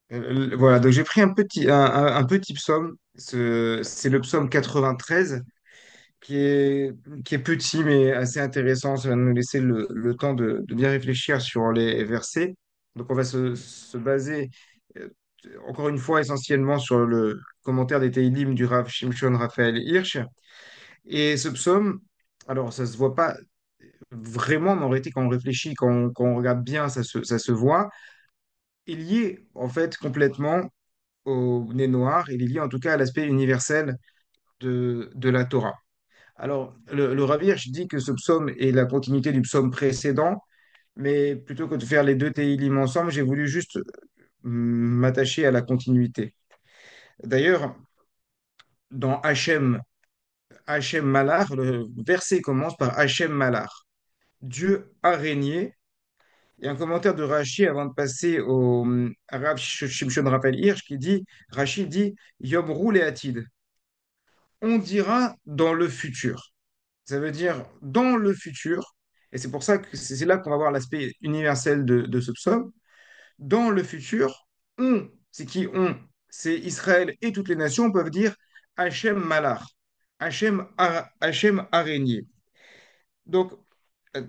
Voilà, donc j'ai pris un petit psaume. C'est le psaume 93 qui est, qui est petit mais assez intéressant. Ça va nous laisser le temps de bien réfléchir sur les versets. Donc on va se baser, euh, encore une fois, essentiellement sur le commentaire des Tehillim du Rav Shimshon Raphaël Hirsch. Et ce psaume, alors ça se voit pas vraiment, mais en réalité, quand on réfléchit, quand on regarde bien, ça se voit. Il y est en fait complètement au nez noir, il est lié en tout cas à l'aspect universel de la Torah. Alors, le Rav Hirsch dit que ce psaume est la continuité du psaume précédent, mais plutôt que de faire les deux Tehillim ensemble, j'ai voulu juste m'attacher à la continuité. D'ailleurs, dans Hachem Malar, le verset commence par Hachem Malar, Dieu a régné. Il y a un commentaire de Rashi avant de passer au Rav Shimshon Raphaël Hirsch qui dit, Rashi dit, Yom Roule Atid. On dira dans le futur. Ça veut dire dans le futur, et c'est pour ça que c'est là qu'on va voir l'aspect universel de ce psaume. Dans le futur, c'est qui on? C'est Israël et toutes les nations peuvent dire Hachem Malar, Hachem a régné. Donc, euh,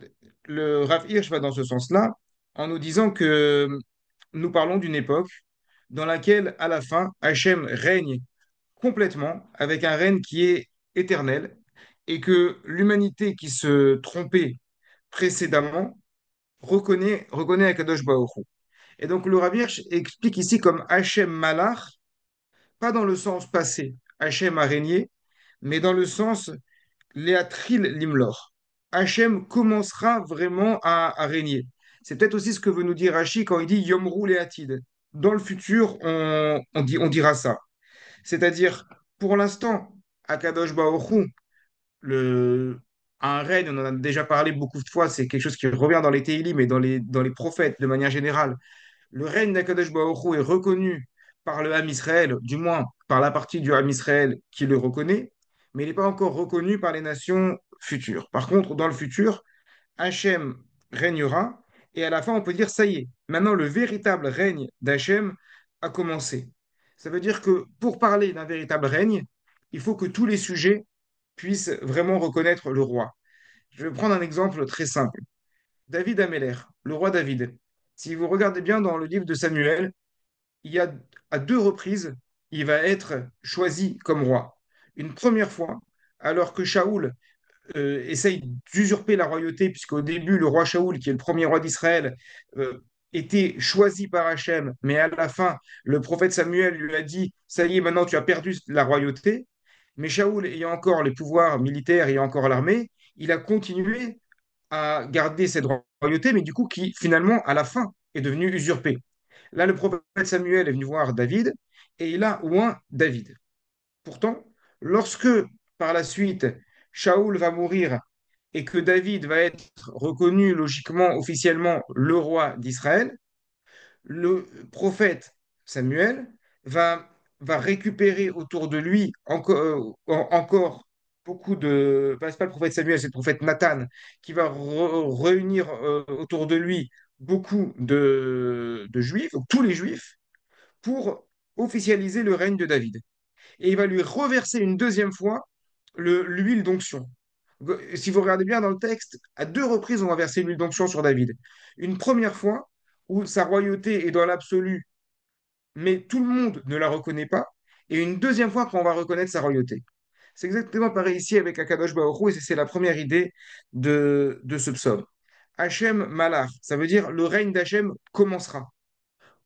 le Rav Hirsch va dans ce sens-là en nous disant que nous parlons d'une époque dans laquelle, à la fin, Hachem règne complètement, avec un règne qui est éternel, et que l'humanité qui se trompait précédemment reconnaît Akadosh Baruch Hu. Et donc le Rav Hirsch explique ici comme Hachem Malach, pas dans le sens passé, Hachem a régné, mais dans le sens Léatril Limlor. Hachem commencera vraiment à régner. C'est peut-être aussi ce que veut nous dire Rashi quand il dit Yomru Léatid. Dans le futur, on dira ça. C'est-à-dire, pour l'instant, Akadosh Baruch Hu, le, un règne, on en a déjà parlé beaucoup de fois, c'est quelque chose qui revient dans les Tehillim et dans les prophètes de manière générale. Le règne d'Akadosh Baruch Hu est reconnu par le Ham Israël, du moins par la partie du Ham Israël qui le reconnaît, mais il n'est pas encore reconnu par les nations futures. Par contre, dans le futur, Hachem régnera, et à la fin, on peut dire, ça y est, maintenant le véritable règne d'Hachem a commencé. Ça veut dire que pour parler d'un véritable règne, il faut que tous les sujets puissent vraiment reconnaître le roi. Je vais prendre un exemple très simple. David Ameller, le roi David. Si vous regardez bien dans le livre de Samuel, il y a à deux reprises, il va être choisi comme roi. Une première fois, alors que Shaoul essaye d'usurper la royauté, puisqu'au début, le roi Shaoul, qui est le premier roi d'Israël, était choisi par Hachem, mais à la fin, le prophète Samuel lui a dit, ça y est, maintenant tu as perdu la royauté. Mais Shaoul, ayant encore les pouvoirs militaires, ayant encore l'armée, il a continué à garder cette royauté, mais du coup, qui finalement, à la fin, est devenue usurpée. Là, le prophète Samuel est venu voir David, et il a oint David. Pourtant, lorsque par la suite Shaoul va mourir et que David va être reconnu logiquement, officiellement, le roi d'Israël, le prophète Samuel va récupérer autour de lui encore beaucoup de... C'est pas le prophète Samuel, c'est le prophète Nathan qui va réunir autour de lui beaucoup de juifs, donc tous les juifs, pour officialiser le règne de David et il va lui reverser une deuxième fois l'huile d'onction. Si vous regardez bien dans le texte, à deux reprises, on va verser l'huile d'onction sur David. Une première fois où sa royauté est dans l'absolu, mais tout le monde ne la reconnaît pas, et une deuxième fois quand on va reconnaître sa royauté. C'est exactement pareil ici avec Akadosh Baruch Hu, et c'est la première idée de ce psaume. Hachem Malach, ça veut dire le règne d'Hachem commencera.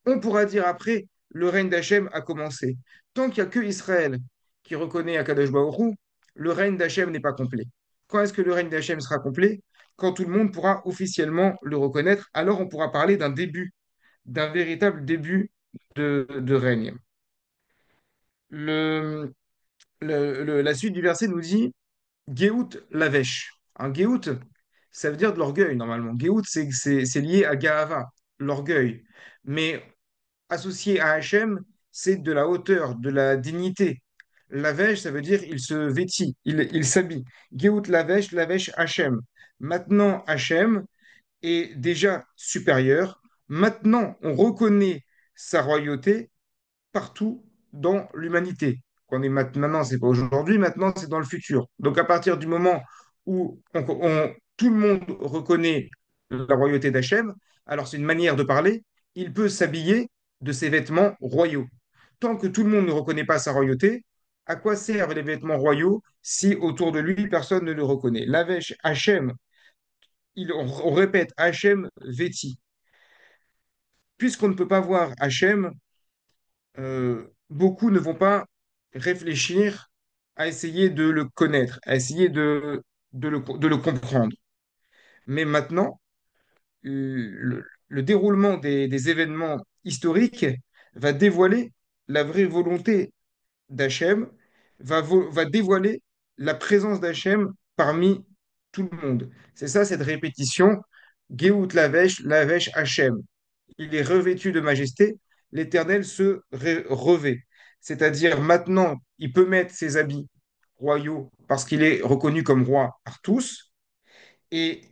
On pourra dire après, le règne d'Hachem a commencé. Tant qu'il n'y a que Israël qui reconnaît Akadosh Baruch Hu, le règne d'Hachem n'est pas complet. Quand est-ce que le règne d'Hachem sera complet? Quand tout le monde pourra officiellement le reconnaître, alors on pourra parler d'un début, d'un véritable début de règne. Le, la suite du verset nous dit Geout Lavesh. Un Geout, ça veut dire de l'orgueil normalement. Geout, c'est lié à Gaava, l'orgueil. Mais associé à Hachem, c'est de la hauteur, de la dignité. Lavesh, ça veut dire il se vêtit, il s'habille. Geout Lavesh, Lavesh Hachem. Maintenant, Hachem est déjà supérieur. Maintenant, on reconnaît sa royauté partout dans l'humanité. Maintenant, c'est pas aujourd'hui, maintenant, c'est dans le futur. Donc, à partir du moment où tout le monde reconnaît la royauté d'Hachem, alors c'est une manière de parler, il peut s'habiller de ses vêtements royaux. Tant que tout le monde ne reconnaît pas sa royauté, à quoi servent les vêtements royaux si autour de lui, personne ne le reconnaît? Lavesh Hachem, on répète Hachem Veti. Puisqu'on ne peut pas voir Hachem, beaucoup ne vont pas réfléchir à essayer de le connaître, à essayer de le comprendre. Mais maintenant, le déroulement des événements historiques va dévoiler la vraie volonté d'Hachem, va dévoiler la présence d'Hachem parmi tout le monde. C'est ça, cette répétition, Geout Lavesh, Lavesh Hachem. Il est revêtu de majesté, l'Éternel revêt. C'est-à-dire maintenant, il peut mettre ses habits royaux parce qu'il est reconnu comme roi par tous, et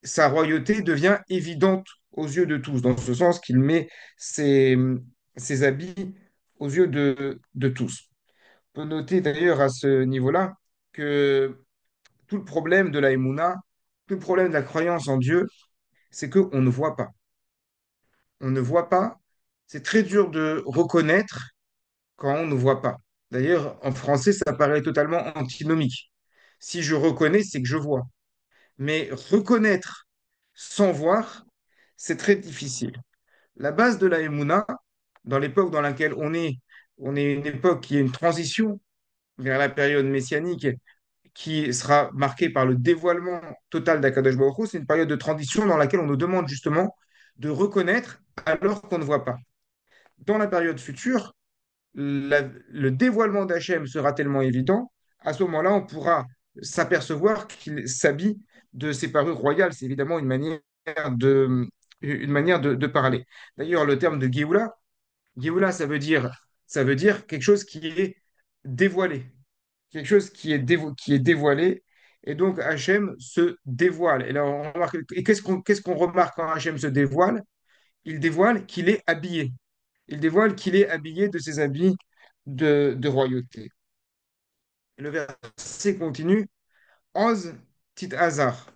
sa royauté devient évidente aux yeux de tous, dans ce sens qu'il met ses, ses habits aux yeux de tous. On peut noter d'ailleurs à ce niveau-là que tout le problème de la Emouna, tout le problème de la croyance en Dieu, c'est qu'on ne voit pas. On ne voit pas. C'est très dur de reconnaître quand on ne voit pas. D'ailleurs, en français, ça paraît totalement antinomique. Si je reconnais, c'est que je vois. Mais reconnaître sans voir, c'est très difficile. La base de la Emouna, dans l'époque dans laquelle on est une époque qui est une transition vers la période messianique qui sera marquée par le dévoilement total d'Akadosh Baruch Hu. C'est une période de transition dans laquelle on nous demande justement de reconnaître alors qu'on ne voit pas. Dans la période future, le dévoilement d'Hachem sera tellement évident, à ce moment-là, on pourra s'apercevoir qu'il s'habille de ses parures royales. C'est évidemment une manière de parler. D'ailleurs, le terme de Géoula, Géoula, ça veut dire quelque chose qui est dévoilé, quelque chose qui est dévoilé. Et donc, Hachem se dévoile. Et là, on remarque, et qu'est-ce qu'on remarque quand Hachem se dévoile? Il dévoile qu'il est habillé. Il dévoile qu'il est habillé de ses habits de royauté. Le verset continue. Oz tit hasard.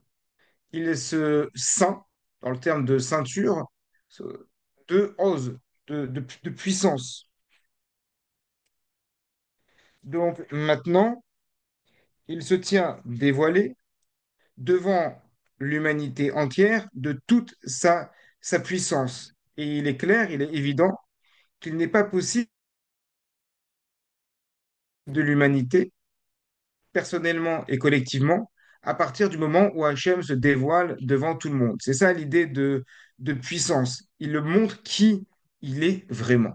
Il se ceint, dans le terme de ceinture, de Oz, de puissance. Donc maintenant, il se tient dévoilé devant l'humanité entière de toute sa puissance. Et il est clair, il est évident qu'il n'est pas possible de l'humanité, personnellement et collectivement, à partir du moment où Hachem se dévoile devant tout le monde. C'est ça l'idée de puissance. Il le montre qui il est vraiment.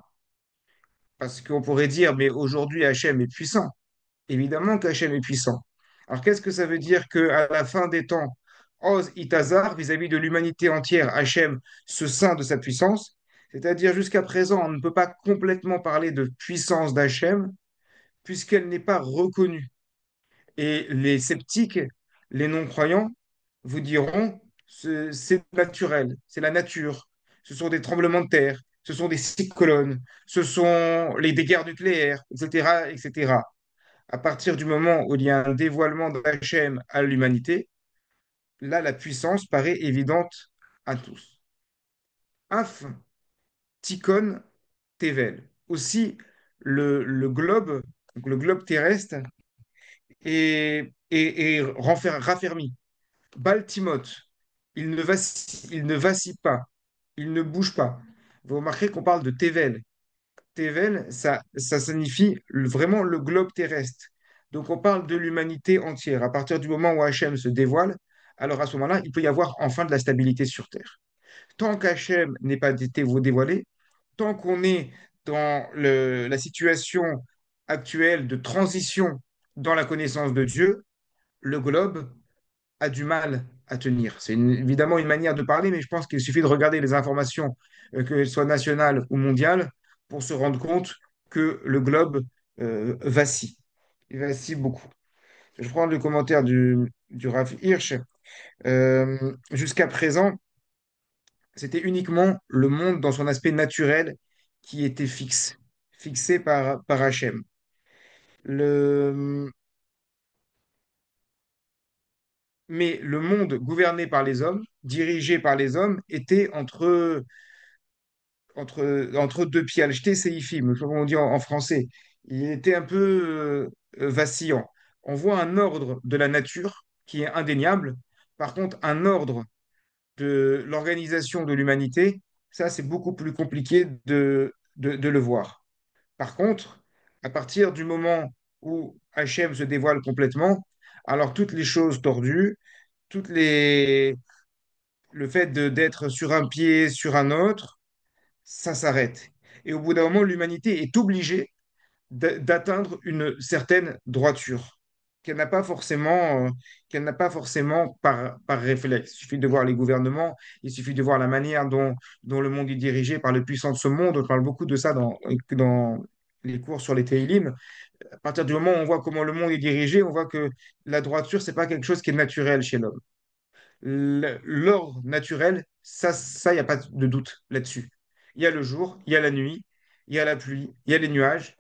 Parce qu'on pourrait dire, mais aujourd'hui Hachem est puissant. Évidemment qu'Hachem est puissant. Alors qu'est-ce que ça veut dire qu'à la fin des temps, Oz Itazar, vis-à-vis de l'humanité entière, Hachem se ceint de sa puissance? C'est-à-dire jusqu'à présent, on ne peut pas complètement parler de puissance d'Hachem puisqu'elle n'est pas reconnue. Et les sceptiques, les non-croyants, vous diront, c'est naturel, c'est la nature. Ce sont des tremblements de terre, ce sont des cyclones, ce sont des guerres nucléaires, etc., etc. À partir du moment où il y a un dévoilement d'Hachem à l'humanité, là, la puissance paraît évidente à tous. Af, Tikon, Tevel. Aussi, le globe, donc le globe terrestre, est raffermi. Baltimote, il ne vacille pas, il ne bouge pas. Vous remarquerez qu'on parle de Tevel. Tevel, ça signifie vraiment le globe terrestre. Donc on parle de l'humanité entière. À partir du moment où Hachem se dévoile, alors à ce moment-là, il peut y avoir enfin de la stabilité sur Terre. Tant qu'Hachem n'est pas été dévoilé, tant qu'on est dans la situation actuelle de transition dans la connaissance de Dieu, le globe a du mal à tenir. C'est évidemment une manière de parler, mais je pense qu'il suffit de regarder les informations, qu'elles soient nationales ou mondiales, pour se rendre compte que le globe vacille. Il vacille beaucoup. Je prends le commentaire du Rav Hirsch. Jusqu'à présent, c'était uniquement le monde dans son aspect naturel qui était fixe, fixé par Hachem. Le, mais le monde gouverné par les hommes, dirigé par les hommes, était entre deux pieds, al-jeté séifim, comme on dit en français. Il était un peu vacillant. On voit un ordre de la nature qui est indéniable. Par contre, un ordre de l'organisation de l'humanité, ça, c'est beaucoup plus compliqué de le voir. Par contre, à partir du moment où Hachem se dévoile complètement, alors toutes les choses tordues, toutes les... le fait d'être sur un pied, sur un autre, ça s'arrête. Et au bout d'un moment, l'humanité est obligée d'atteindre une certaine droiture qu'elle n'a pas forcément, qu'elle n'a pas forcément par réflexe. Il suffit de voir les gouvernements, il suffit de voir la manière dont le monde est dirigé par le puissant de ce monde. On parle beaucoup de ça dans les cours sur les Télim. À partir du moment où on voit comment le monde est dirigé, on voit que la droiture, c'est pas quelque chose qui est naturel chez l'homme. L'ordre naturel, ça, il n'y a pas de doute là-dessus. Il y a le jour, il y a la nuit, il y a la pluie, il y a les nuages,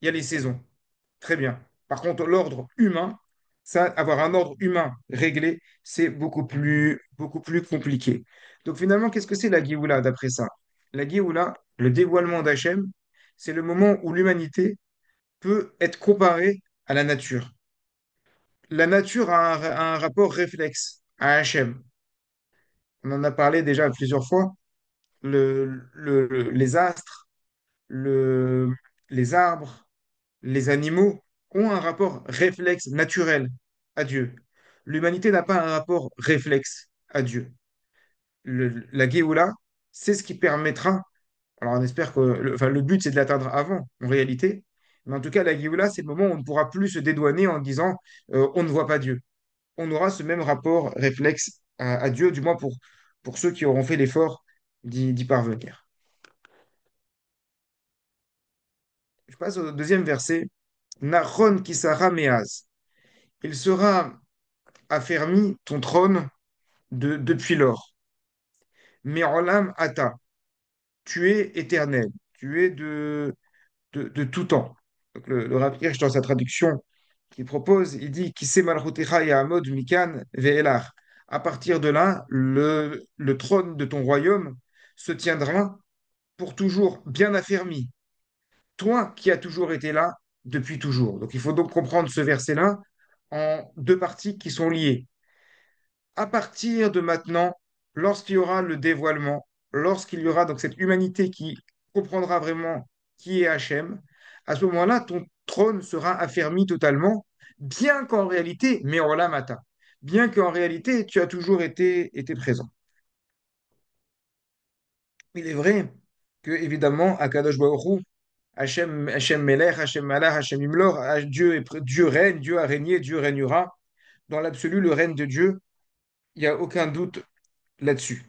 il y a les saisons. Très bien. Par contre, l'ordre humain, ça, avoir un ordre humain réglé, c'est beaucoup plus compliqué. Donc finalement, qu'est-ce que c'est la Géoula d'après ça? La Géoula, le dévoilement d'Hachem, c'est le moment où l'humanité peut être comparée à la nature. La nature a un rapport réflexe à Hachem. On en a parlé déjà plusieurs fois. Les astres, le, les arbres, les animaux ont un rapport réflexe naturel à Dieu. L'humanité n'a pas un rapport réflexe à Dieu. La Géoula, c'est ce qui permettra, alors on espère que, enfin, le but c'est de l'atteindre avant, en réalité, mais en tout cas, la Géoula, c'est le moment où on ne pourra plus se dédouaner en disant on ne voit pas Dieu. On aura ce même rapport réflexe à Dieu, du moins pour ceux qui auront fait l'effort d'y parvenir. Je passe au deuxième verset. Nahon Kisara Meaz. Il sera affermi ton trône depuis lors. Me'olam Ata. Tu es éternel. Tu es de tout temps. Donc le Rav Hirsch, dans sa traduction qu'il propose, il dit Kise Malchutecha Ya'amod Mikan Ve'elach. À partir de là, le trône de ton royaume se tiendra pour toujours bien affermi. Toi qui as toujours été là depuis toujours. Donc il faut donc comprendre ce verset-là en deux parties qui sont liées. À partir de maintenant, lorsqu'il y aura le dévoilement, lorsqu'il y aura donc cette humanité qui comprendra vraiment qui est Hachem, à ce moment-là, ton trône sera affermi totalement, bien qu'en réalité, mais mata, bien qu'en réalité, tu as toujours été présent. Il est vrai que, évidemment, Akadosh Baruch Hu, Hachem Melech, Hachem Malach, Hachem Imlor, Dieu règne, Dieu a régné, Dieu régnera. Dans l'absolu, le règne de Dieu, il n'y a aucun doute là-dessus.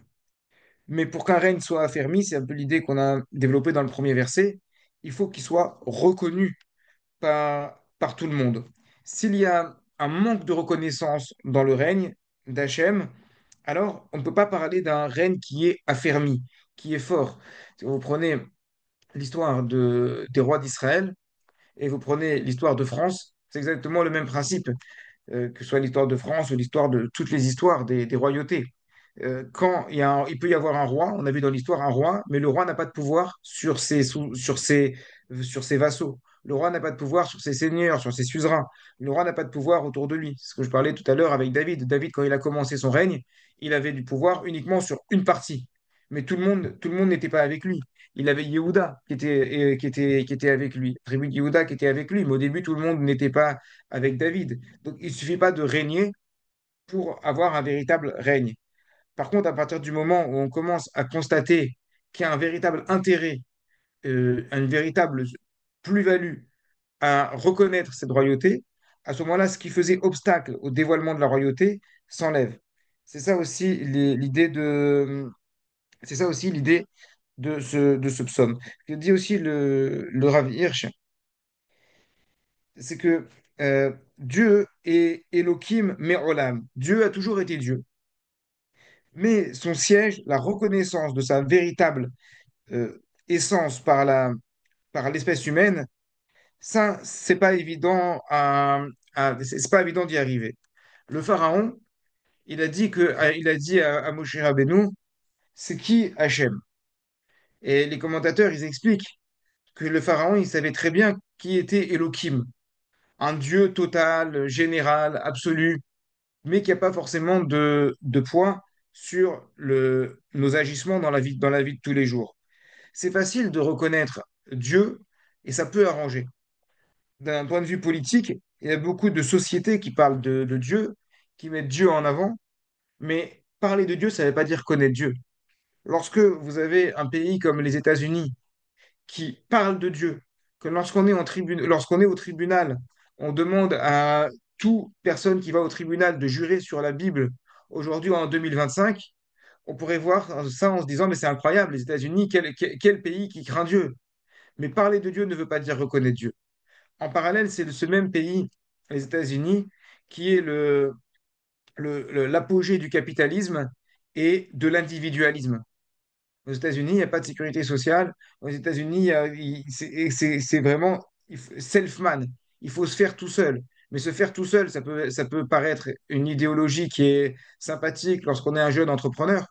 Mais pour qu'un règne soit affermi, c'est un peu l'idée qu'on a développée dans le premier verset, il faut qu'il soit reconnu par tout le monde. S'il y a un manque de reconnaissance dans le règne d'Hachem, alors on ne peut pas parler d'un règne qui est affermi, qui est fort. Si vous prenez l'histoire des rois d'Israël et vous prenez l'histoire de France, c'est exactement le même principe, que ce soit l'histoire de France ou l'histoire de toutes les histoires des royautés. Quand il peut y avoir un roi, on a vu dans l'histoire un roi, mais le roi n'a pas de pouvoir sur ses vassaux. Le roi n'a pas de pouvoir sur ses seigneurs, sur ses suzerains. Le roi n'a pas de pouvoir autour de lui. C'est ce que je parlais tout à l'heure avec David. David, quand il a commencé son règne, il avait du pouvoir uniquement sur une partie. Mais tout le monde n'était pas avec lui. Il avait Yehuda qui était avec lui, la tribu de Yehuda qui était avec lui. Mais au début, tout le monde n'était pas avec David. Donc, il ne suffit pas de régner pour avoir un véritable règne. Par contre, à partir du moment où on commence à constater qu'il y a un véritable intérêt, une véritable plus-value à reconnaître cette royauté, à ce moment-là, ce qui faisait obstacle au dévoilement de la royauté s'enlève. C'est ça aussi l'idée c'est ça aussi l'idée de ce psaume. Ce que dit aussi le Rav Hirsch, c'est que Dieu est Elohim Me'olam. Dieu a toujours été Dieu. Mais son siège, la reconnaissance de sa véritable essence par l'espèce humaine, ça, c'est pas évident d'y arriver. Le pharaon, il a dit à Moshe Rabbeinu, c'est qui Hachem? Et les commentateurs, ils expliquent que le pharaon, il savait très bien qui était Elohim, un dieu total, général, absolu, mais qui n'a pas forcément de poids sur nos agissements dans la vie de tous les jours. C'est facile de reconnaître Dieu et ça peut arranger. D'un point de vue politique, il y a beaucoup de sociétés qui parlent de Dieu, qui mettent Dieu en avant, mais parler de Dieu, ça ne veut pas dire connaître Dieu. Lorsque vous avez un pays comme les États-Unis qui parle de Dieu, que lorsqu'on est au tribunal, on demande à toute personne qui va au tribunal de jurer sur la Bible aujourd'hui en 2025, on pourrait voir ça en se disant, mais c'est incroyable, les États-Unis, quel pays qui craint Dieu. Mais parler de Dieu ne veut pas dire reconnaître Dieu. En parallèle, c'est ce même pays, les États-Unis, qui est l'apogée du capitalisme et de l'individualisme. Aux États-Unis, il n'y a pas de sécurité sociale. Aux États-Unis, c'est vraiment self-man. Il faut se faire tout seul. Mais se faire tout seul, ça peut paraître une idéologie qui est sympathique lorsqu'on est un jeune entrepreneur.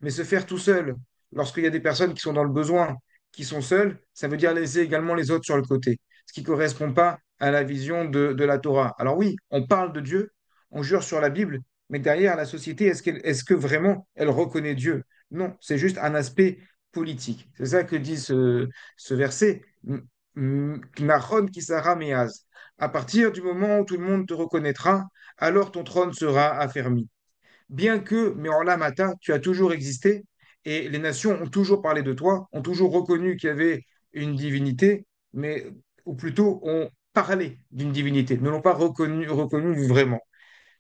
Mais se faire tout seul, lorsqu'il y a des personnes qui sont dans le besoin, qui sont seules, ça veut dire laisser également les autres sur le côté, ce qui ne correspond pas à la vision de la Torah. Alors oui, on parle de Dieu, on jure sur la Bible, mais derrière la société, est-ce que vraiment elle reconnaît Dieu? Non, c'est juste un aspect politique. C'est ça que dit ce verset. Nachon kisara meaz. À partir du moment où tout le monde te reconnaîtra, alors ton trône sera affermi. Bien que, mais en Lamata, tu as toujours existé et les nations ont toujours parlé de toi, ont toujours reconnu qu'il y avait une divinité, mais, ou plutôt ont parlé d'une divinité, ne l'ont pas reconnu vraiment.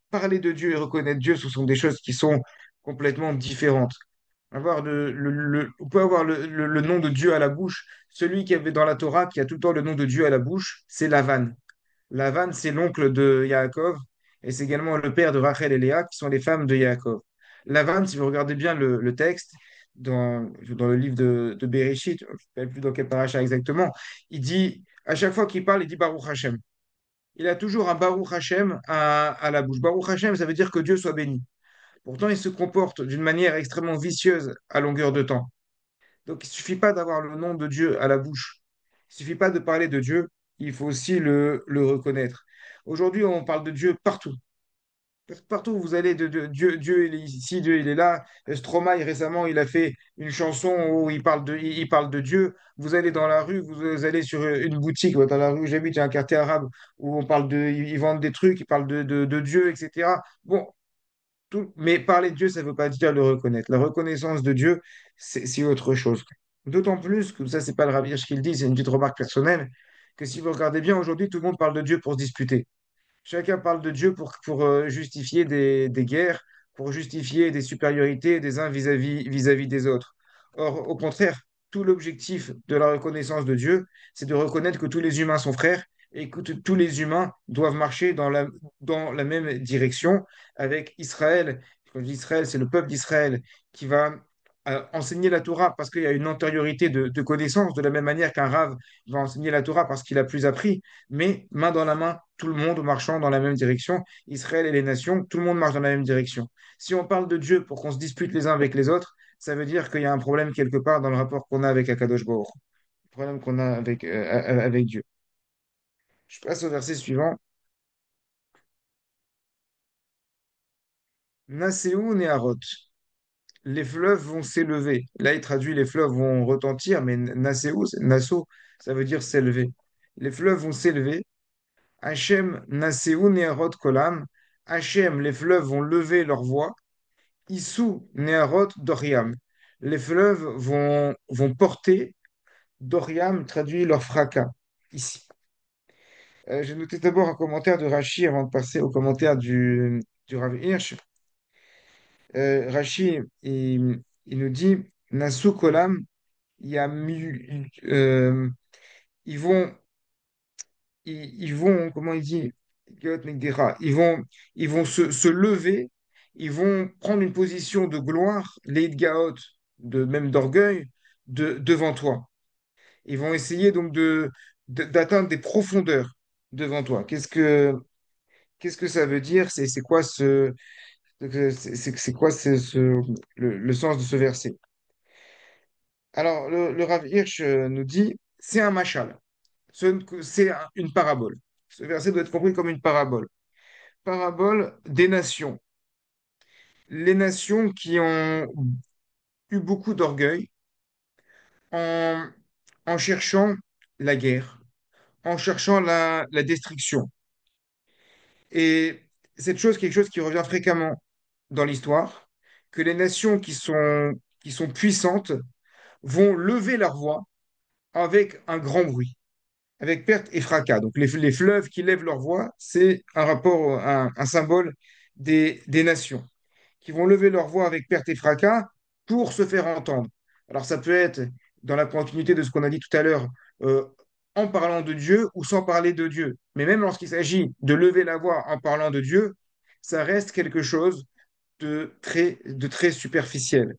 Parler de Dieu et reconnaître Dieu, ce sont des choses qui sont complètement différentes. On peut avoir le nom de Dieu à la bouche. Celui qui avait dans la Torah, qui a tout le temps le nom de Dieu à la bouche, c'est Lavan. Lavan, c'est l'oncle de Yaakov et c'est également le père de Rachel et Léa, qui sont les femmes de Yaakov. Lavan, si vous regardez bien le texte, dans le livre de Bereshit, je ne sais plus dans quel paracha exactement, il dit, à chaque fois qu'il parle, il dit Baruch Hashem. Il a toujours un Baruch Hashem à la bouche. Baruch Hashem, ça veut dire que Dieu soit béni. Pourtant, il se comporte d'une manière extrêmement vicieuse à longueur de temps. Donc, il ne suffit pas d'avoir le nom de Dieu à la bouche. Il ne suffit pas de parler de Dieu, il faut aussi le reconnaître. Aujourd'hui, on parle de Dieu partout. Partout où vous allez, Dieu, Dieu, il est ici, Dieu, il est là. Stromae, récemment, il a fait une chanson où il parle de Dieu. Vous allez dans la rue, vous allez sur une boutique, dans la rue où j'habite, il y a un quartier arabe où on parle ils vendent des trucs, ils parlent de Dieu, etc. Bon, mais parler de Dieu, ça ne veut pas dire le reconnaître. La reconnaissance de Dieu, c'est autre chose. D'autant plus que ça, c'est pas le Rabbi Hirsch qui le dit, c'est une petite remarque personnelle, que si vous regardez bien, aujourd'hui, tout le monde parle de Dieu pour se disputer. Chacun parle de Dieu pour justifier des guerres, pour justifier des supériorités des uns vis-à-vis des autres. Or, au contraire, tout l'objectif de la reconnaissance de Dieu, c'est de reconnaître que tous les humains sont frères et que tous les humains doivent marcher dans la même direction avec Israël. Quand je dis Israël, c'est le peuple d'Israël qui va enseigner la Torah parce qu'il y a une antériorité de connaissances, de la même manière qu'un rave va enseigner la Torah parce qu'il a plus appris, mais main dans la main, tout le monde marchant dans la même direction, Israël et les nations, tout le monde marche dans la même direction. Si on parle de Dieu pour qu'on se dispute les uns avec les autres, ça veut dire qu'il y a un problème quelque part dans le rapport qu'on a avec Akadosh Baruch, le problème qu'on a avec Dieu. Je passe au verset suivant. Naséou Néharot. Les fleuves vont s'élever. Là, il traduit les fleuves vont retentir, mais Naséou, Nassau, ça veut dire s'élever. Les fleuves vont s'élever. Hachem Naséou Néharot Kolam. Hachem, les fleuves vont lever leur voix. Issou Néharot Doriam. Les fleuves vont porter, Doriam traduit leur fracas, ici. J'ai noté d'abord un commentaire de Rashi avant de passer au commentaire du Rav Hirsch. Rashi, il nous dit, Nassou Kolam, il y a, ils vont, ils vont, comment il dit, ils vont se lever, ils vont prendre une position de gloire, les Gaot, même d'orgueil, devant toi. Ils vont essayer donc d'atteindre des profondeurs devant toi. Qu'est-ce que ça veut dire? C'est quoi c'est quoi le sens de ce verset? Alors, le Rav Hirsch nous dit, c'est un mashal. C'est une parabole. Ce verset doit être compris comme une parabole. Parabole des nations. Les nations qui ont eu beaucoup d'orgueil en, en cherchant la guerre, en cherchant la destruction. Et cette chose, quelque chose qui revient fréquemment dans l'histoire, que les nations qui sont puissantes vont lever leur voix avec un grand bruit, avec perte et fracas. Donc les fleuves qui lèvent leur voix, c'est un rapport, un symbole des nations, qui vont lever leur voix avec perte et fracas pour se faire entendre. Alors ça peut être dans la continuité de ce qu'on a dit tout à l'heure, euh, en parlant de Dieu ou sans parler de Dieu. Mais même lorsqu'il s'agit de lever la voix en parlant de Dieu, ça reste quelque chose de très superficiel.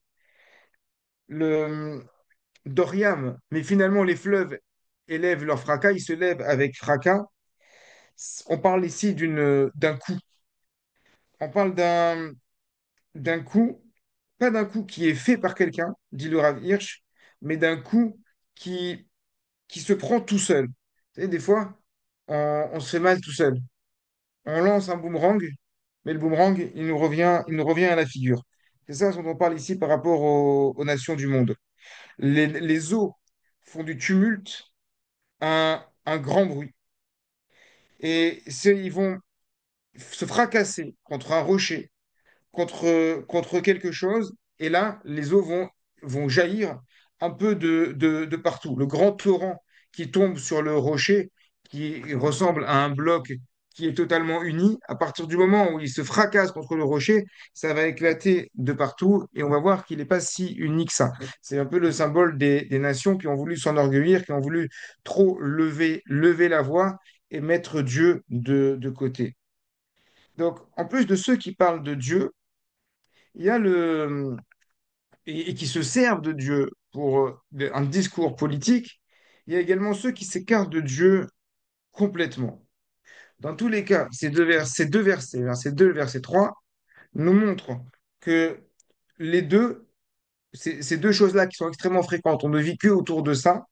Le Doriam, mais finalement les fleuves élèvent leur fracas, ils se lèvent avec fracas. On parle ici d'un coup. On parle d'un coup, pas d'un coup qui est fait par quelqu'un, dit le Rav Hirsch, mais d'un coup qui, qui se prend tout seul. Vous savez, des fois, on se fait mal tout seul. On lance un boomerang, mais le boomerang, il nous revient à la figure. C'est ça dont on parle ici par rapport aux nations du monde. Les eaux font du tumulte un grand bruit. Et ils vont se fracasser contre un rocher, contre quelque chose, et là, les eaux vont jaillir un peu de partout. Le grand torrent qui tombe sur le rocher, qui ressemble à un bloc qui est totalement uni, à partir du moment où il se fracasse contre le rocher, ça va éclater de partout, et on va voir qu'il n'est pas si unique que ça. C'est un peu le symbole des nations qui ont voulu s'enorgueillir, qui ont voulu trop lever la voix et mettre Dieu de côté. Donc, en plus de ceux qui parlent de Dieu, il y a et qui se servent de Dieu pour un discours politique, il y a également ceux qui s'écartent de Dieu complètement. Dans tous les cas, ces deux versets, verset 2 et verset 3, nous montrent que les deux, ces deux choses-là qui sont extrêmement fréquentes, on ne vit que autour de ça,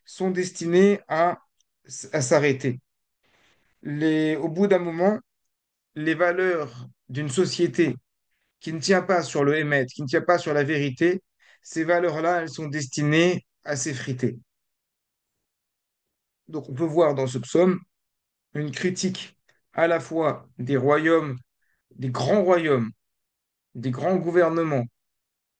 sont destinées à s'arrêter. Au bout d'un moment, les valeurs d'une société qui ne tient pas sur le émet, qui ne tient pas sur la vérité, ces valeurs-là, elles sont destinées à s'effriter. Donc on peut voir dans ce psaume une critique à la fois des royaumes, des grands gouvernements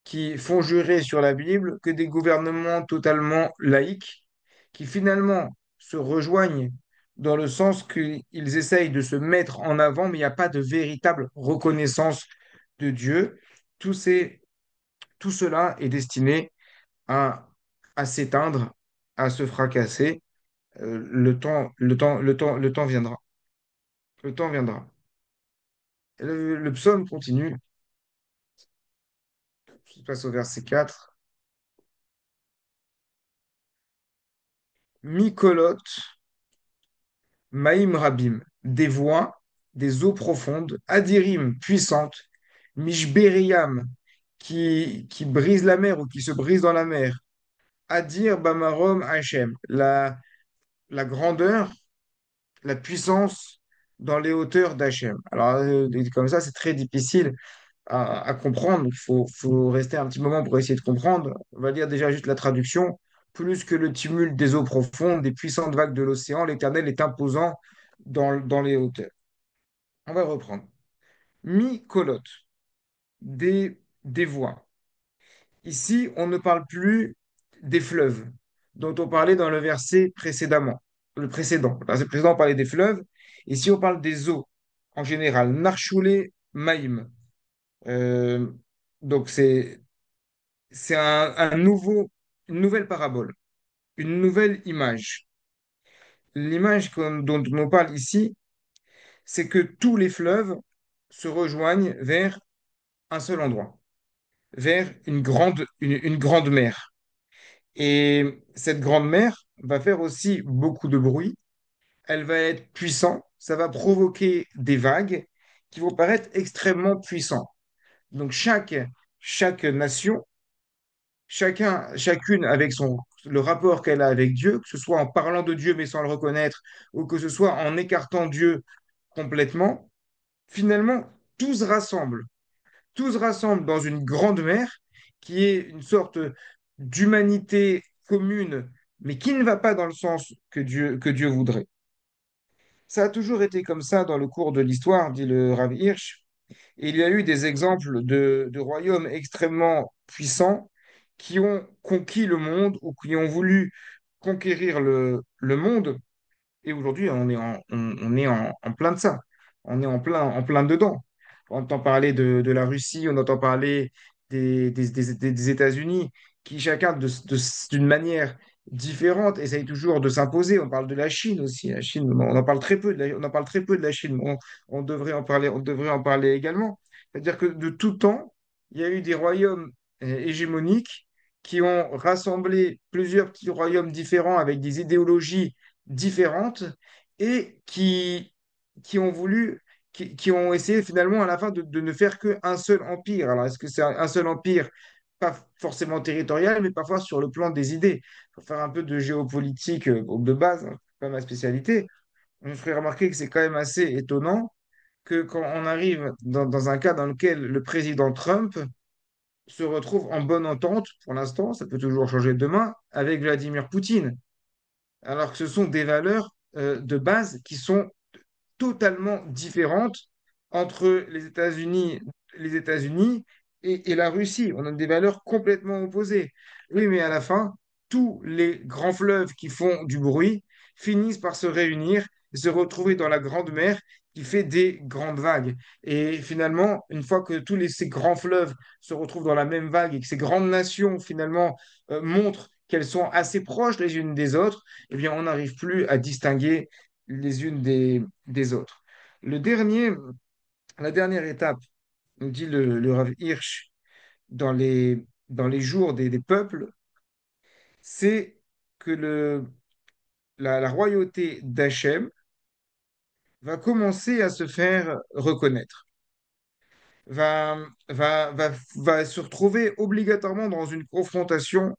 qui font jurer sur la Bible, que des gouvernements totalement laïques, qui finalement se rejoignent dans le sens qu'ils essayent de se mettre en avant, mais il n'y a pas de véritable reconnaissance de Dieu. Tout, ces, tout cela est destiné à, à s'éteindre, à se fracasser. Le temps viendra. Le temps viendra. Le psaume continue. Je passe au verset 4. Mikolot, Maïm Rabim, des voix, des eaux profondes, Adirim, puissantes, Mishberiam, qui brise la mer ou qui se brise dans la mer, Adir Bamarom Hachem, la grandeur, la puissance dans les hauteurs d'Hachem. Alors, comme ça, c'est très difficile à comprendre. Faut rester un petit moment pour essayer de comprendre. On va lire déjà juste la traduction. Plus que le tumulte des eaux profondes, des puissantes vagues de l'océan, l'Éternel est imposant dans les hauteurs. On va reprendre. Mi-kolot, des voies. Ici, on ne parle plus des fleuves dont on parlait dans le verset précédemment. Le précédent. Le verset précédent, on parlait des fleuves. Ici, on parle des eaux en général. Narshule Maïm. Euh, donc, c'est une nouvelle parabole, une nouvelle image. L'image dont on parle ici, c'est que tous les fleuves se rejoignent vers un seul endroit, vers une grande mer. Et cette grande mer va faire aussi beaucoup de bruit. Elle va être puissante. Ça va provoquer des vagues qui vont paraître extrêmement puissantes. Donc chaque nation, chacune avec le rapport qu'elle a avec Dieu, que ce soit en parlant de Dieu mais sans le reconnaître, ou que ce soit en écartant Dieu complètement, finalement, tout se rassemble. Tout se rassemble dans une grande mer qui est une sorte d'humanité commune, mais qui ne va pas dans le sens que Dieu voudrait. Ça a toujours été comme ça dans le cours de l'histoire, dit le Rav Hirsch. Et il y a eu des exemples de royaumes extrêmement puissants qui ont conquis le monde ou qui ont voulu conquérir le monde. Et aujourd'hui, on est en plein de ça. On est en plein dedans. On entend parler de la Russie, on entend parler des États-Unis, qui chacun d'une manière différente essaye toujours de s'imposer. On parle de la Chine aussi. La Chine, on en parle très peu on en parle très peu de la Chine. On devrait en parler également. C'est-à-dire que de tout temps, il y a eu des royaumes hégémoniques qui ont rassemblé plusieurs petits royaumes différents avec des idéologies différentes et qui ont voulu, qui ont essayé finalement à la fin de ne faire qu'un seul empire. Alors, est-ce que c'est un seul empire, pas forcément territorial, mais parfois sur le plan des idées? Pour faire un peu de géopolitique de base, hein, c'est pas ma spécialité, je me ferais remarquer que c'est quand même assez étonnant que quand on arrive dans un cas dans lequel le président Trump se retrouve en bonne entente, pour l'instant, ça peut toujours changer demain, avec Vladimir Poutine, alors que ce sont des valeurs de base qui sont totalement différentes entre les États-Unis et la Russie. On a des valeurs complètement opposées. Oui, mais à la fin, tous les grands fleuves qui font du bruit finissent par se réunir et se retrouver dans la grande mer qui fait des grandes vagues. Et finalement, une fois que ces grands fleuves se retrouvent dans la même vague et que ces grandes nations finalement montrent qu'elles sont assez proches les unes des autres, eh bien, on n'arrive plus à distinguer les unes des autres. Le dernier, la dernière étape, nous dit le Rav Hirsch, dans les jours des peuples, c'est que la royauté d'Hachem va commencer à se faire reconnaître, va, va se retrouver obligatoirement dans une confrontation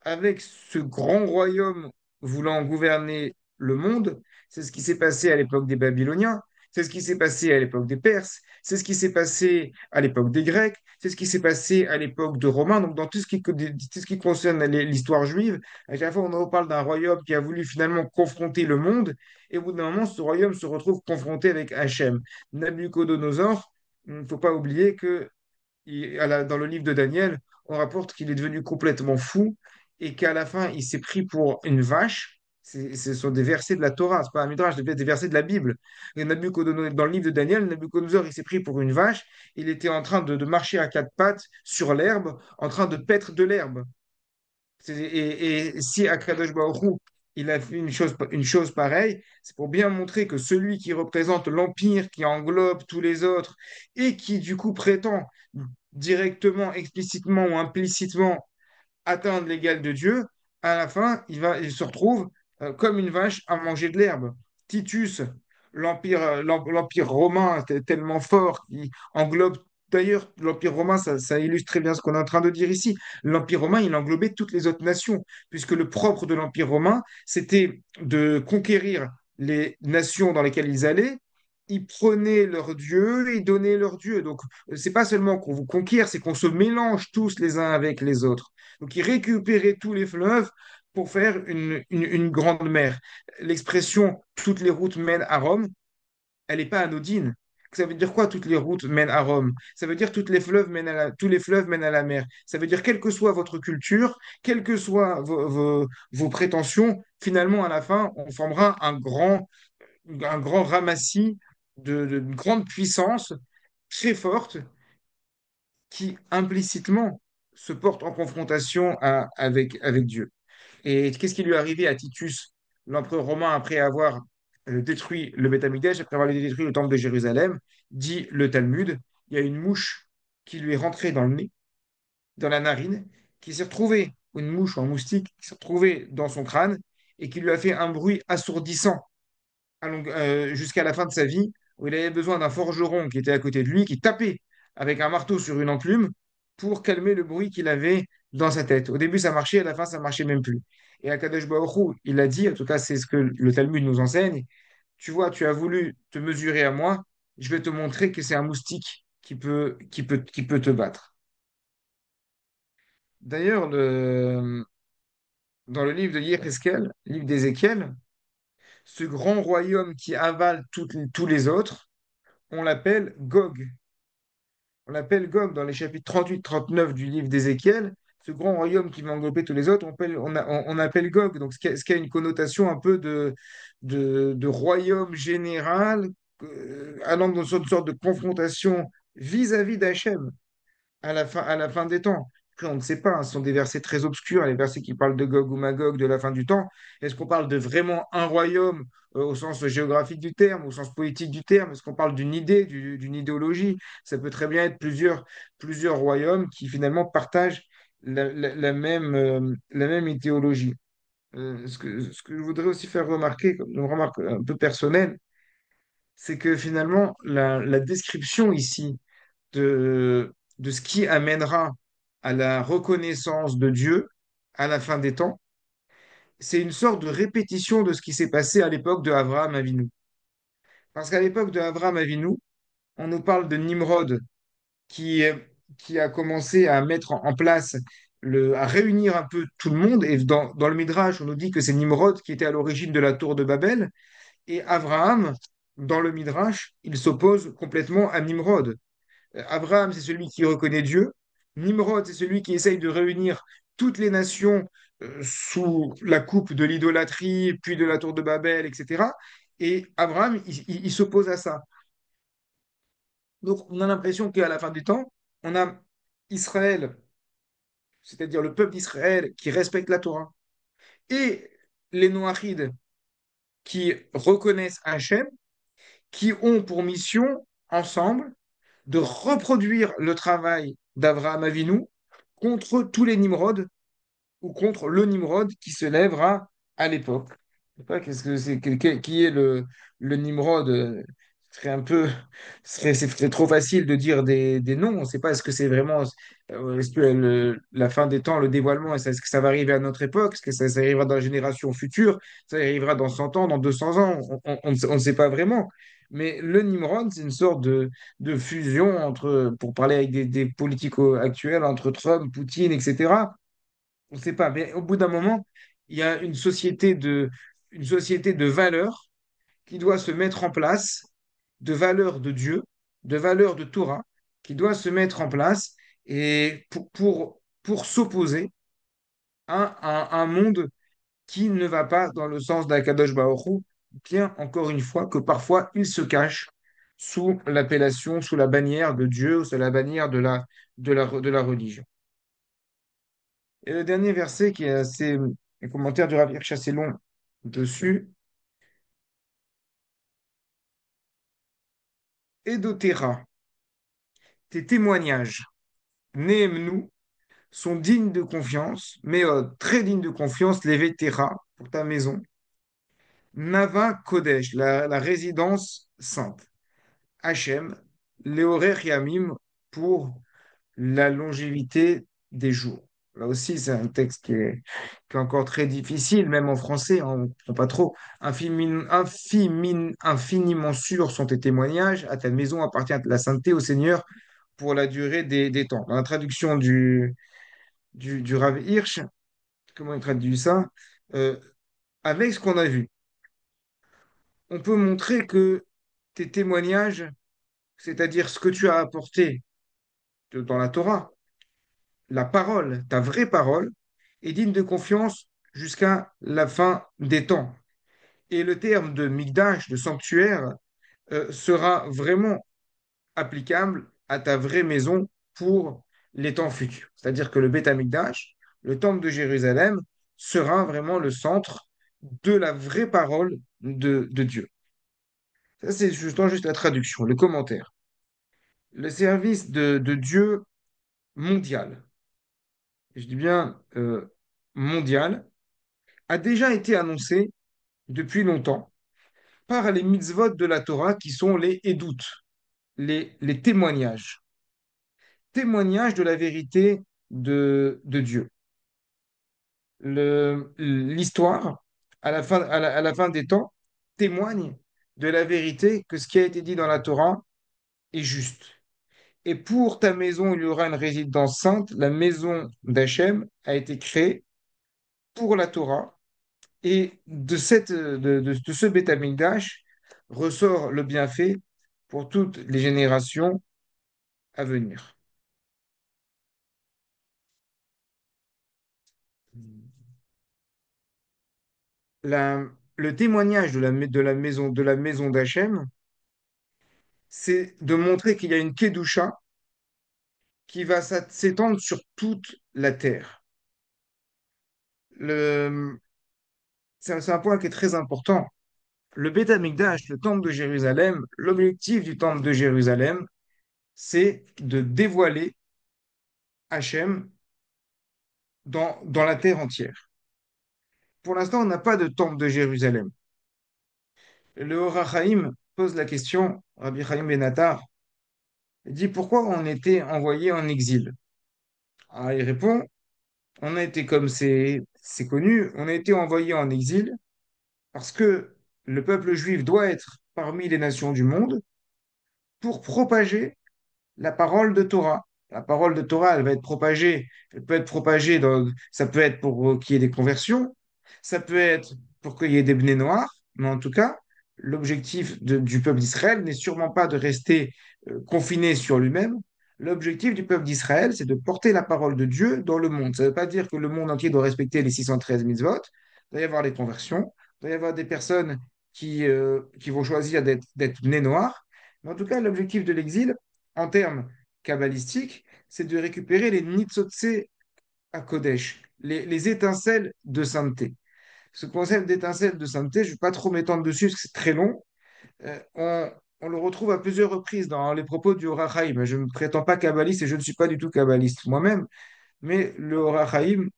avec ce grand royaume voulant gouverner le monde. C'est ce qui s'est passé à l'époque des Babyloniens, c'est ce qui s'est passé à l'époque des Perses, c'est ce qui s'est passé à l'époque des Grecs, c'est ce qui s'est passé à l'époque de Romains. Donc, dans tout ce qui concerne l'histoire juive, à chaque fois, on en parle d'un royaume qui a voulu finalement confronter le monde, et au bout d'un moment, ce royaume se retrouve confronté avec Hachem. Nabucodonosor, il ne faut pas oublier que dans le livre de Daniel, on rapporte qu'il est devenu complètement fou et qu'à la fin, il s'est pris pour une vache. Ce sont des versets de la Torah, c'est pas un midrash, des versets de la Bible. Et dans le livre de Daniel, Nabucodonosor, il s'est pris pour une vache. Il était en train de marcher à quatre pattes sur l'herbe, en train de paître de l'herbe. Et si Akadosh Baruch Hu, il a fait une chose pareille, c'est pour bien montrer que celui qui représente l'empire, qui englobe tous les autres, et qui du coup prétend directement, explicitement ou implicitement atteindre l'égal de Dieu, à la fin, il se retrouve comme une vache à manger de l'herbe. Titus, l'empire romain tellement fort qui englobe. D'ailleurs, l'Empire romain, ça illustre très bien ce qu'on est en train de dire ici. L'Empire romain, il englobait toutes les autres nations, puisque le propre de l'Empire romain, c'était de conquérir les nations dans lesquelles ils allaient. Ils prenaient leurs dieux et donnaient leurs dieux. Donc, c'est pas seulement qu'on vous conquiert, c'est qu'on se mélange tous les uns avec les autres. Donc, ils récupéraient tous les fleuves pour faire une grande mer. L'expression toutes les routes mènent à Rome, elle n'est pas anodine. Ça veut dire quoi, toutes les routes mènent à Rome? Ça veut dire tous les fleuves mènent à la mer. Ça veut dire, quelle que soit votre culture, quelles que soient vos prétentions, finalement, à la fin, on formera un grand ramassis de grande puissance très forte qui implicitement se porte en confrontation avec Dieu. Et qu'est-ce qui lui est arrivé à Titus, l'empereur romain, après avoir détruit le Beth Amikdash, après avoir détruit le temple de Jérusalem? Dit le Talmud, il y a une mouche qui lui est rentrée dans le nez, dans la narine, qui s'est retrouvée ou une mouche ou un moustique qui s'est retrouvé dans son crâne et qui lui a fait un bruit assourdissant jusqu'à la fin de sa vie, où il avait besoin d'un forgeron qui était à côté de lui, qui tapait avec un marteau sur une enclume pour calmer le bruit qu'il avait dans sa tête. Au début, ça marchait, à la fin, ça marchait même plus. Et Akadosh Baruch Hu, il a dit, en tout cas, c'est ce que le Talmud nous enseigne, tu vois, tu as voulu te mesurer à moi, je vais te montrer que c'est un moustique qui peut te battre. D'ailleurs, dans le livre de Yéhezkel, livre d'Ézéchiel, ce grand royaume qui avale tous les autres, on l'appelle Gog. On l'appelle Gog dans les chapitres 38-39 du livre d'Ézéchiel. Ce grand royaume qui va englober tous les autres, on appelle Gog. Donc, ce qui a une connotation un peu de royaume général, allant dans une sorte de confrontation vis-à-vis d'Hachem à la fin des temps. Après, on ne sait pas, hein, ce sont des versets très obscurs, les versets qui parlent de Gog ou Magog, de la fin du temps. Est-ce qu'on parle de vraiment un royaume au sens géographique du terme, au sens politique du terme? Est-ce qu'on parle d'une idée, d'une idéologie? Ça peut très bien être plusieurs royaumes qui finalement partagent la même idéologie. Ce que je voudrais aussi faire remarquer, comme une remarque un peu personnelle, c'est que finalement, la description ici de ce qui amènera à la reconnaissance de Dieu à la fin des temps, c'est une sorte de répétition de ce qui s'est passé à l'époque de Abraham Avinu. Parce qu'à l'époque de Abraham Avinu, on nous parle de Nimrod qui, qui a commencé à mettre en place, à réunir un peu tout le monde. Et dans le Midrash, on nous dit que c'est Nimrod qui était à l'origine de la tour de Babel. Et Abraham, dans le Midrash, il s'oppose complètement à Nimrod. Abraham, c'est celui qui reconnaît Dieu. Nimrod, c'est celui qui essaye de réunir toutes les nations sous la coupe de l'idolâtrie, puis de la tour de Babel, etc. Et Abraham, il s'oppose à ça. Donc, on a l'impression qu'à la fin du temps, on a Israël, c'est-à-dire le peuple d'Israël qui respecte la Torah, et les Noachides qui reconnaissent Hachem, qui ont pour mission, ensemble, de reproduire le travail d'Abraham Avinu contre tous les Nimrods ou contre le Nimrod qui se lèvera à l'époque. Je sais pas qu'est-ce que c'est, qui est le Nimrod. Ce serait un peu, c'est trop facile de dire des noms. On ne sait pas est-ce que c'est vraiment, est-ce que la fin des temps, le dévoilement, est-ce que ça va arriver à notre époque, est-ce que ça arrivera dans la génération future, ça arrivera dans 100 ans, dans 200 ans, on ne sait pas vraiment. Mais le Nimrod, c'est une sorte de fusion entre, pour parler avec des politiques actuels, entre Trump, Poutine, etc. On ne sait pas, mais au bout d'un moment, il y a une société de valeurs qui doit se mettre en place, de valeurs de Dieu, de valeurs de Torah, qui doit se mettre en place et pour s'opposer à un monde qui ne va pas dans le sens d'Akadosh Baruch Hu, bien encore une fois que parfois il se cache sous l'appellation, sous la bannière de Dieu, ou sous la bannière de la religion. Et le dernier verset qui est assez, un commentaire du Rav Hirsch assez long dessus, Edotera, tes témoignages, Nehem-nous, sont dignes de confiance, mais très dignes de confiance, les Vétéra, pour ta maison. Nava Kodesh, la résidence sainte. Hachem, Léorer Yamim, pour la longévité des jours. Là aussi, c'est un texte qui est encore très difficile, même en français, hein, on ne comprend pas trop. Infiniment sûrs sont tes témoignages, à ta maison appartient la sainteté au Seigneur pour la durée des temps. Dans la traduction du Rav Hirsch, comment il traduit ça? Euh, Avec ce qu'on a vu, on peut montrer que tes témoignages, c'est-à-dire ce que tu as apporté dans la Torah, la parole, ta vraie parole, est digne de confiance jusqu'à la fin des temps. Et le terme de Migdash, de sanctuaire, sera vraiment applicable à ta vraie maison pour les temps futurs. C'est-à-dire que le Beth Amikdash, le temple de Jérusalem, sera vraiment le centre de la vraie parole de Dieu. Ça, c'est juste la traduction, le commentaire. Le service de Dieu mondial. Je dis bien mondiale a déjà été annoncée depuis longtemps par les mitzvot de la Torah qui sont les Edut, les témoignages. Témoignages de la vérité de Dieu. L'histoire, à la fin des temps, témoigne de la vérité que ce qui a été dit dans la Torah est juste. Et pour ta maison, il y aura une résidence sainte. La maison d'Hachem a été créée pour la Torah. Et de ce Beth Amikdash ressort le bienfait pour toutes les générations à venir. La- le témoignage de la maison d'Hachem, c'est de montrer qu'il y a une Kedusha qui va s'étendre sur toute la terre. Le, c'est un point qui est très important. Le Beth Amikdash, le temple de Jérusalem, l'objectif du temple de Jérusalem, c'est de dévoiler Hachem dans la terre entière. Pour l'instant, on n'a pas de temple de Jérusalem. Le Or HaChaim pose la question, Rabbi Chaim Benatar, il dit pourquoi on était envoyé en exil? Ah, il répond, on a été, comme c'est connu, on a été envoyé en exil parce que le peuple juif doit être parmi les nations du monde pour propager la parole de Torah. La parole de Torah, elle va être propagée. Elle peut être propagée ça peut être pour qu'il y ait des conversions, ça peut être pour qu'il y ait des bnei noirs, mais en tout cas, l'objectif du peuple d'Israël n'est sûrement pas de rester confiné sur lui-même. L'objectif du peuple d'Israël, c'est de porter la parole de Dieu dans le monde. Ça ne veut pas dire que le monde entier doit respecter les 613 mitzvot. Il doit y avoir des conversions, il doit y avoir des personnes qui vont choisir d'être bnei noirs. Mais en tout cas, l'objectif de l'exil, en termes kabbalistiques, c'est de récupérer les nitzotse à Kodesh, les étincelles de sainteté. Ce concept d'étincelles de sainteté, je ne vais pas trop m'étendre dessus parce que c'est très long. On le retrouve à plusieurs reprises dans les propos du Or HaChaim. Je ne prétends pas kabbaliste et je ne suis pas du tout kabbaliste moi-même, mais le Or HaChaim,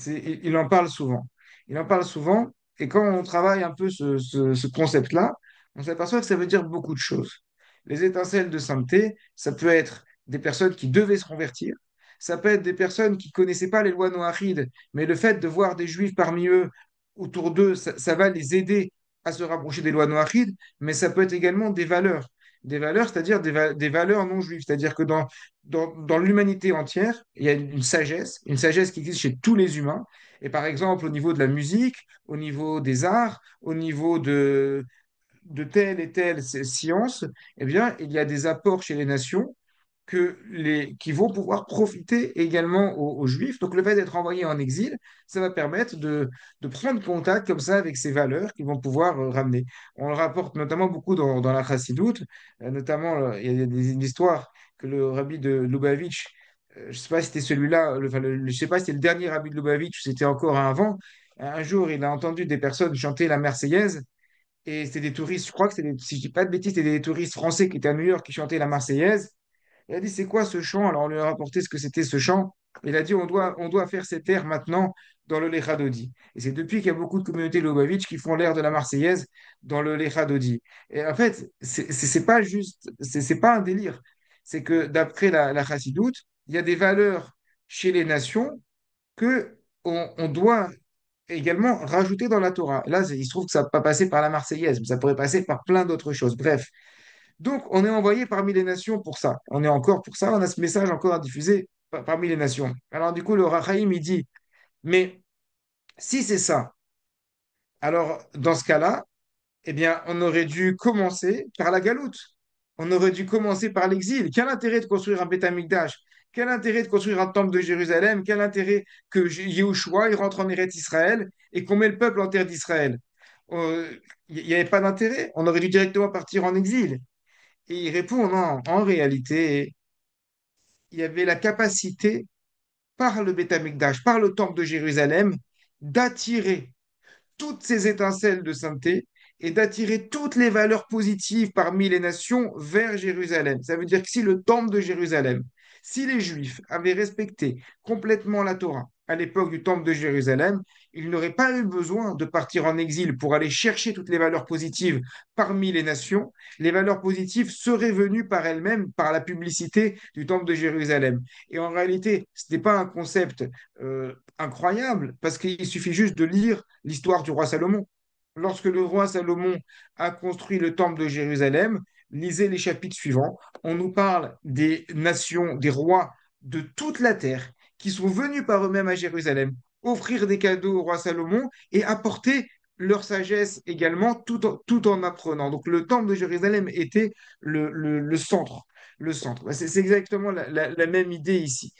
il en parle souvent. Il en parle souvent, et quand on travaille un peu ce concept-là, on s'aperçoit que ça veut dire beaucoup de choses. Les étincelles de sainteté, ça peut être des personnes qui devaient se convertir, ça peut être des personnes qui connaissaient pas les lois noachides, mais le fait de voir des juifs parmi eux, autour d'eux, ça va les aider à se rapprocher des lois noachides, mais ça peut être également des valeurs. Des valeurs, c'est-à-dire des valeurs non juives. C'est-à-dire que dans l'humanité entière, il y a une sagesse qui existe chez tous les humains. Et par exemple, au niveau de la musique, au niveau des arts, au niveau de telle et telle science, eh bien, il y a des apports chez les nations qui vont pouvoir profiter également aux Juifs. Donc, le fait d'être envoyé en exil, ça va permettre de prendre contact comme ça avec ces valeurs qui vont pouvoir ramener. On le rapporte notamment beaucoup dans la Chassidoute, notamment, il y a une histoire que le rabbi de Lubavitch, je ne sais pas si c'était celui-là, je sais pas si c'était le dernier rabbi de Lubavitch ou c'était encore un avant. Un jour, il a entendu des personnes chanter la Marseillaise. Et c'était des touristes, je crois que si je dis pas de bêtises, c'était des touristes français qui étaient à New York qui chantaient la Marseillaise. Il a dit, c'est quoi ce chant? Alors on lui a rapporté ce que c'était ce chant. Il a dit, on doit faire cet air maintenant dans le Lecha Dodi. Et c'est depuis qu'il y a beaucoup de communautés Lubavitch qui font l'air de la Marseillaise dans le Lecha Dodi. Et en fait, c'est pas juste, c'est pas un délire. C'est que d'après la Chassidoute, il y a des valeurs chez les nations que on doit également rajouter dans la Torah. Là, il se trouve que ça ne va pas passer par la Marseillaise, mais ça pourrait passer par plein d'autres choses. Bref, donc, on est envoyé parmi les nations pour ça. On est encore pour ça, on a ce message encore à diffuser parmi les nations. Alors, du coup, le Rachaïm, il dit, mais si c'est ça, alors dans ce cas-là, eh bien, on aurait dû commencer par la galoute. On aurait dû commencer par l'exil. Quel intérêt de construire un Beth Amikdash? Quel intérêt de construire un temple de Jérusalem? Quel intérêt que Yahushua il rentre en Eretz Israël et qu'on met le peuple en terre d'Israël? Il n'y avait pas d'intérêt. On aurait dû directement partir en exil. Et il répond, non, en réalité, il y avait la capacité, par le Beth Amikdash, par le temple de Jérusalem, d'attirer toutes ces étincelles de sainteté et d'attirer toutes les valeurs positives parmi les nations vers Jérusalem. Ça veut dire que si le temple de Jérusalem, si les Juifs avaient respecté complètement la Torah, à l'époque du Temple de Jérusalem, il n'aurait pas eu besoin de partir en exil pour aller chercher toutes les valeurs positives parmi les nations. Les valeurs positives seraient venues par elles-mêmes, par la publicité du Temple de Jérusalem. Et en réalité, ce n'est pas un concept incroyable, parce qu'il suffit juste de lire l'histoire du roi Salomon. Lorsque le roi Salomon a construit le Temple de Jérusalem, lisez les chapitres suivants, on nous parle des nations, des rois de toute la terre qui sont venus par eux-mêmes à Jérusalem, offrir des cadeaux au roi Salomon et apporter leur sagesse également, tout en apprenant. Donc le temple de Jérusalem était le centre. Le centre. C'est exactement la même idée ici.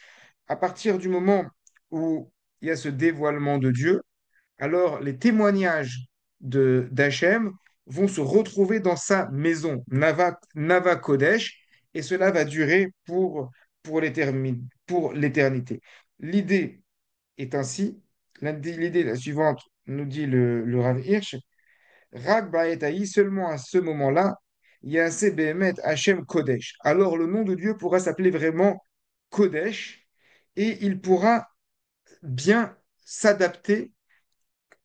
À partir du moment où il y a ce dévoilement de Dieu, alors les témoignages d'Hachem vont se retrouver dans sa maison, Nava Kodesh, et cela va durer pour l'éternité. L'idée est ainsi, l'idée est la suivante, nous dit le Rav Hirsch, Rak Ba'etaï, seulement à ce moment-là, Yaseh Behemet Hachem Kodesh. Alors le nom de Dieu pourra s'appeler vraiment Kodesh, et il pourra bien s'adapter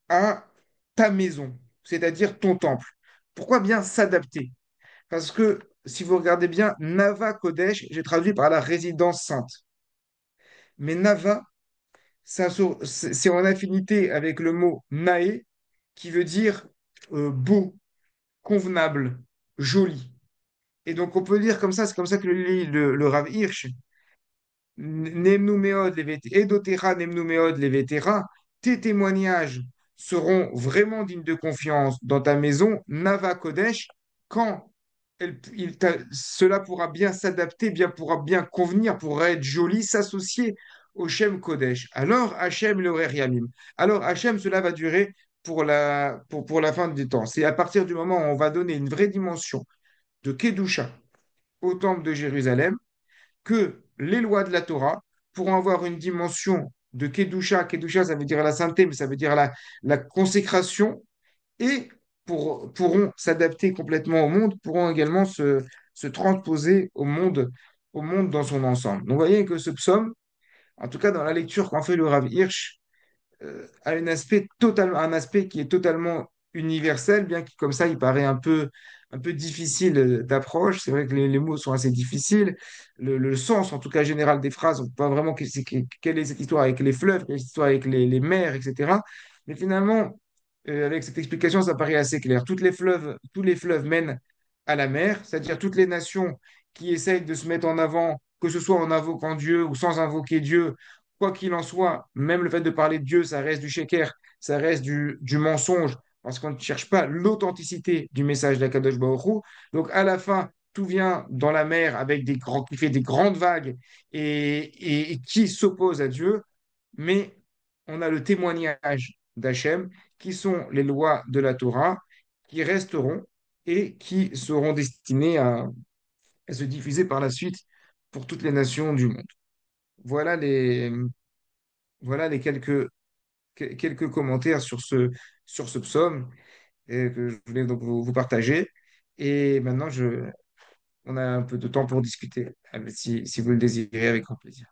à ta maison, c'est-à-dire ton temple. Pourquoi bien s'adapter? Parce que si vous regardez bien, Nava Kodesh, j'ai traduit par la résidence sainte. Mais Nava, c'est en affinité avec le mot Naé, qui veut dire beau, convenable, joli. Et donc on peut dire comme ça, c'est comme ça que le lit le Rav Hirsch, Nemnu meod Edotera nemnu meod levetera, tes témoignages seront vraiment dignes de confiance dans ta maison, Nava Kodesh, quand cela pourra bien s'adapter, pourra bien convenir, pourra être joli, s'associer au Shem Kodesh. Alors Hachem le Yamim. Alors Hachem, cela va durer pour la fin du temps. C'est à partir du moment où on va donner une vraie dimension de Kedusha au temple de Jérusalem que les lois de la Torah pourront avoir une dimension de Kedusha. Kedusha, ça veut dire la sainteté, mais ça veut dire la consécration, et pourront s'adapter complètement au monde, pourront également se transposer au monde dans son ensemble. Donc, vous voyez que ce psaume, en tout cas dans la lecture qu'en fait le Rav Hirsch, a un aspect qui est totalement universel, bien que comme ça, il paraît un peu difficile d'approche. C'est vrai que les mots sont assez difficiles. Le sens, en tout cas général des phrases, on ne peut pas vraiment quelle est cette histoire avec les fleuves, quelle est cette histoire avec les mers, etc. Mais finalement, avec cette explication, ça paraît assez clair. Tous les fleuves mènent à la mer, c'est-à-dire toutes les nations qui essayent de se mettre en avant, que ce soit en invoquant Dieu ou sans invoquer Dieu. Quoi qu'il en soit, même le fait de parler de Dieu, ça reste du sheker, ça reste du mensonge, parce qu'on ne cherche pas l'authenticité du message d'Akadosh Baruch Hu. Donc à la fin, tout vient dans la mer avec qui fait des grandes vagues et qui s'oppose à Dieu, mais on a le témoignage d'Hachem, qui sont les lois de la Torah, qui resteront et qui seront destinées à se diffuser par la suite pour toutes les nations du monde. Voilà les quelques commentaires sur ce psaume que je voulais donc vous partager. Et maintenant, on a un peu de temps pour discuter, si vous le désirez, avec grand plaisir.